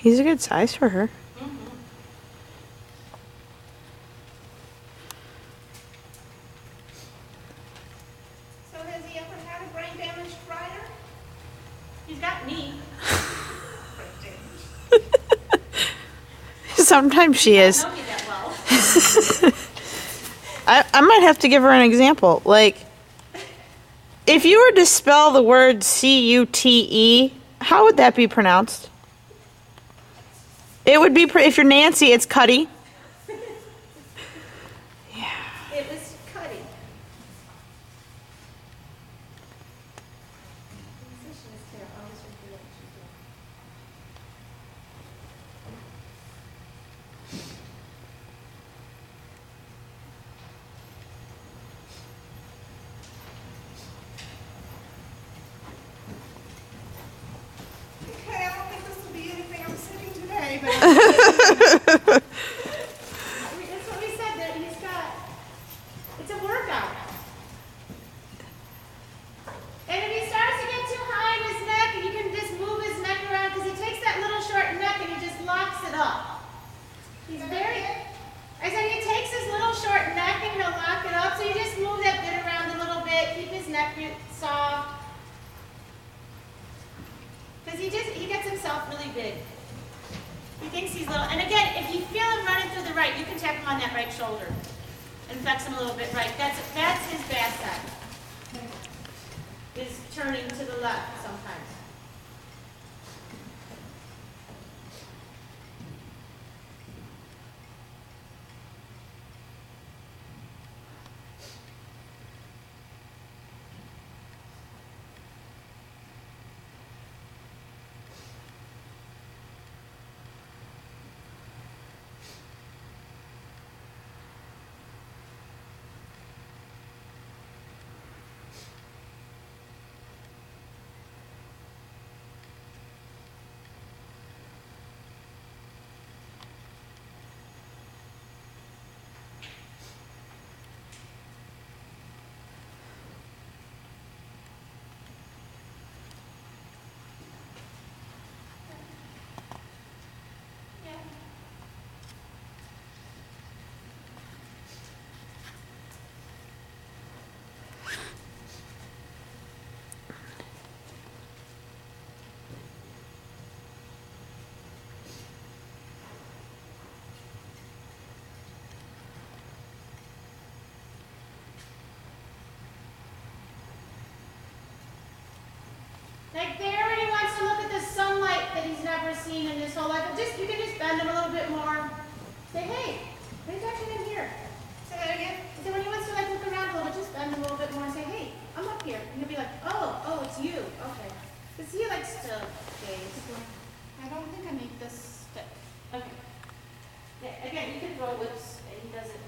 He's a good size for her. So has he ever had a brain damaged rider? He's got me. Sometimes she is. I don't know me that well. I might have to give her an example. Like, if you were to spell the word C-U-T-E, how would that be pronounced? It would be, if you're Nancy, it's Cuddy. Yeah. It was Cuddy. Okay, I don't think this will be anything I'm sitting today, but that's what we said that he's got. It's a workout. And if he starts to get too high in his neck, you can just move his neck around because he takes that little short neck and he just locks it up. He's very. I said he takes his little short neck and he'll lock it up. So you just move that bit around a little bit, keep his neck soft. Because he gets himself really big. He thinks he's little. And again, if you feel him running through the right, you can tap him on that right shoulder and flex him a little bit right. That's his bad side. Is turning to the left sometimes. Like there when he wants to look at the sunlight that he's never seen in his whole life. But you can just bend him a little bit more. Say, hey, what are you touching in here? Say that again. So when he wants to like look around a little bit, just bend him a little bit more and say, hey, I'm up here. And he'll be like, oh, it's you. Okay. Because he likes to gaze. I don't think I make this stick. Okay. Yeah, again, you can throw whips and he doesn't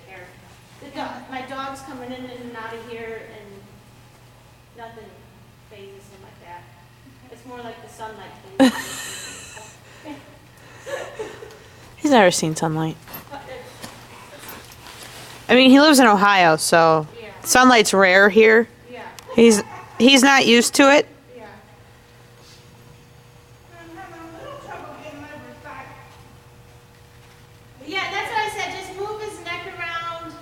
care. My dog's coming in and out of here and nothing phases him like that. It's more like the sunlight phases. He's never seen sunlight. I mean, he lives in Ohio, so Yeah. sunlight's rare here. Yeah. He's not used to it. Yeah. I'm having a little trouble getting over his back. Yeah, that's what I said. Just move his neck around.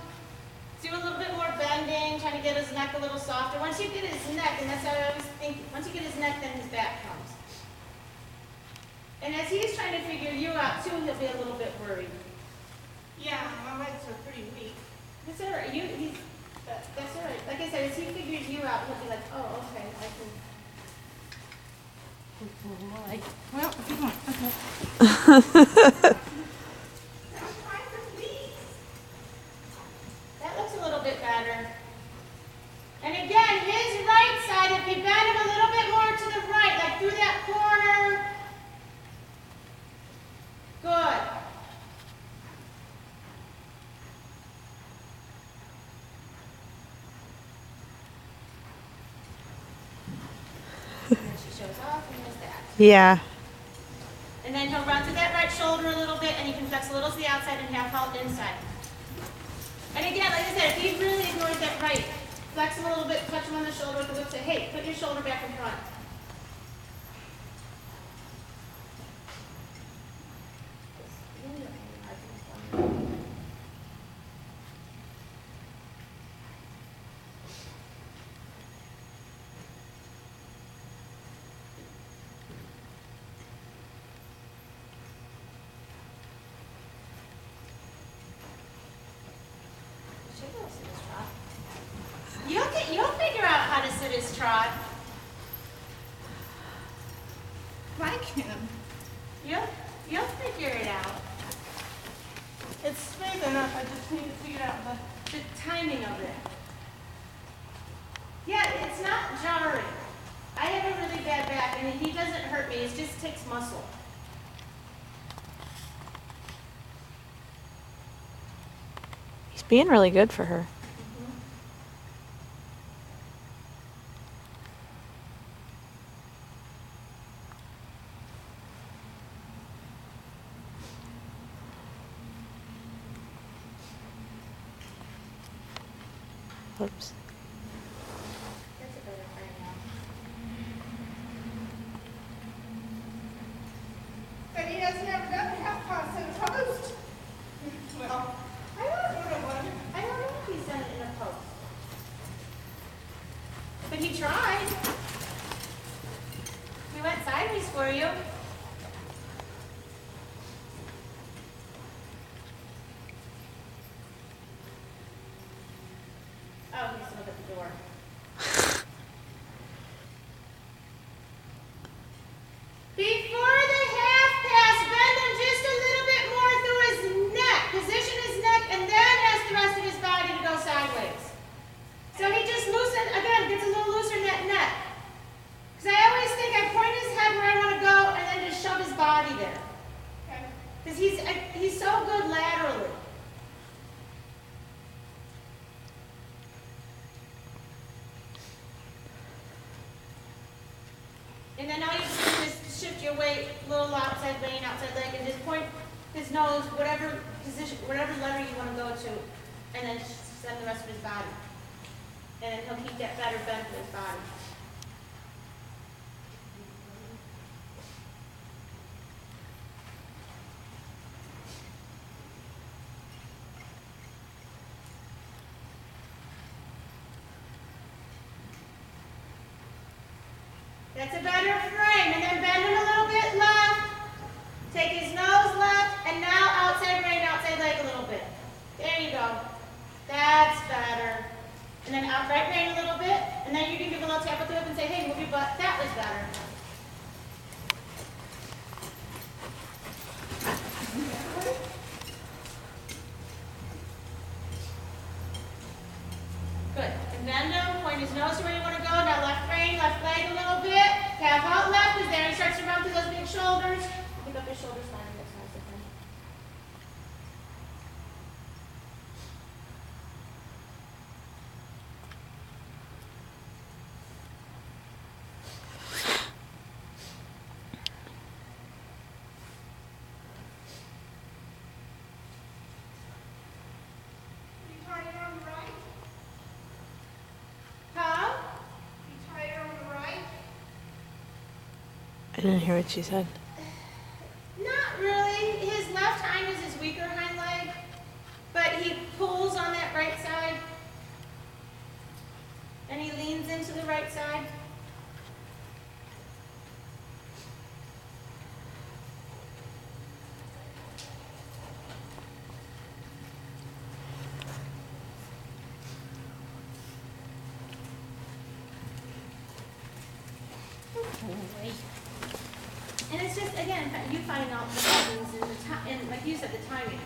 Do a little bit more bending, trying to get his neck a little softer. Once you get his neck, and that's how I always think, once you get his neck, then his back comes. And as he's trying to figure you out too, he'll be a little bit worried. Yeah, my legs are pretty weak. That's all right. That's all right. Like I said, as he figures you out, he'll be like, oh, okay, I can. Well, if you want, okay. That looks a little bit better. And again, his right side, if you bend him a little bit more to the right, like through that corner. Good. And then she shows off and there's that. Yeah. And then he'll run through that right shoulder a little bit and you can flex a little to the outside and half halt inside. And again, like I said, if he really ignores that right, flex him a little bit, touch him on the shoulder with the whip, say, hey, put your shoulder back in front. trot. Like him. You'll figure it out. It's smooth enough. I just need to figure out the timing of it. Yeah, it's not jarring. I have a really bad back, and he doesn't hurt me. It just takes muscle. He's being really good for her. Oops. That's a better frame now. But he doesn't have another half pass in a post. Well, I don't know if he's done it in a post. But he tried. He went sideways for you. Oh, he's still at the door. Before the half pass, bend him just a little bit more through his neck. Position his neck and then ask the rest of his body to go sideways. So he just gets a little looser in that neck. Because I always think I point his head where I want to go and then just shove his body there. Because he's so good laterally. And then all you do is just shift your weight a little outside vein, outside leg, and just point his nose, whatever position, whatever letter you want to go to, and then send the rest of his body. And then he'll keep that better bend to his body. That's a better frame. And then bend him a little bit left. Take his nose left. And now outside rein, outside leg a little bit. There you go. That's better. And then out right rein a little bit. And then you can give a little tap with the whip and say, hey, move your butt. That was better. Good. And bend him. Point his nose to where you want to go. Now left rein, left leg a little bit. Calf out left, because there he starts to run through those big shoulders. Pick up his shoulders fine. That's nice of him. You tied it on the right? Huh? You tied it on the right? I didn't hear what she said. Not really. His left hind is his weaker hind leg, but he pulls on that right side, and he leans into the right side. And it's just, again, you find out the buttons and the and like you said, the timing.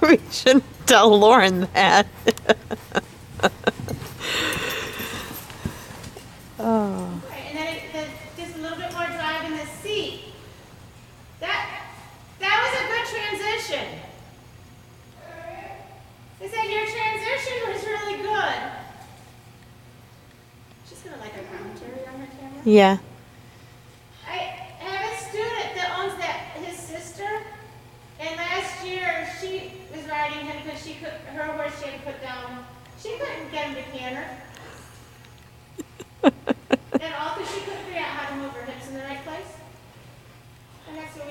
We shouldn't tell Lauren that. Oh. Right, and then just a little bit more drive in the seat. That was a good transition. I said your transition was really good. She's gonna like a commentary on her camera. Yeah. I have a student that owns his sister, and last year she was riding him because her horse she had to put down. She couldn't get him to canter. And all because she couldn't figure out how to move her hips in the right place. And that's what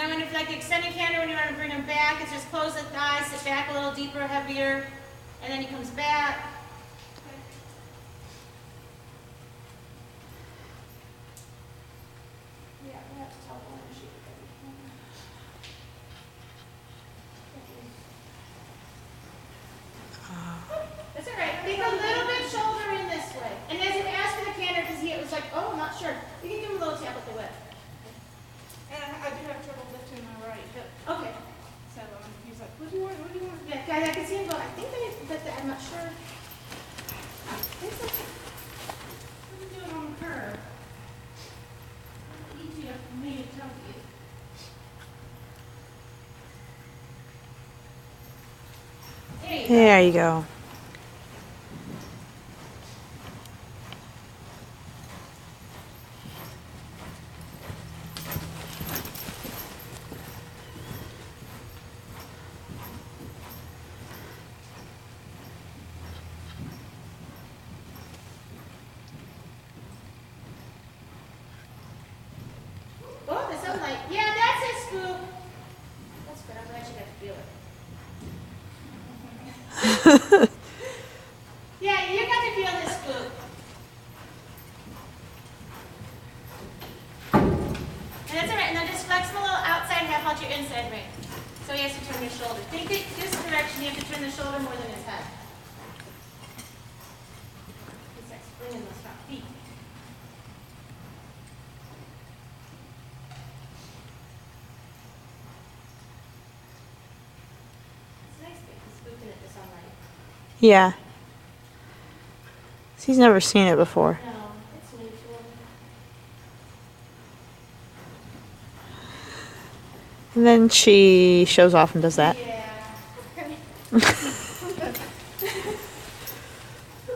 then when it's like the extended canter, when you want to bring him back, it's just close the thighs, sit back a little deeper, heavier, and then he comes back. Yeah, we have to tell the owner she can. That's all right. Make a little bit shoulder in this way. And as you ask for the canter, because he was like, oh, I'm not sure. You can give him a little tap with the whip. And I do have trouble lifting my right hip. Okay. So he's like, what do you want? What do you want? Yeah, guys, I can see him go. I think that I'm not sure. It's okay. What are you doing on the curve? Easier for me to tell you. There you go. There you go. Oh, there's something like, yeah, that's it, Spook. That's good. I'm glad you got to feel it. Yeah, you got to feel this, Spook. And that's all right. And then just flex him a little outside half out your inside ring. So he has to turn his shoulder. Think it this direction. You have to turn the shoulder more than his head. He's like springing those front feet. It's nice that he's spooking at the sunlight. Yeah. He's never seen it before. No, it's new to him. And then she shows off and does that. Yeah.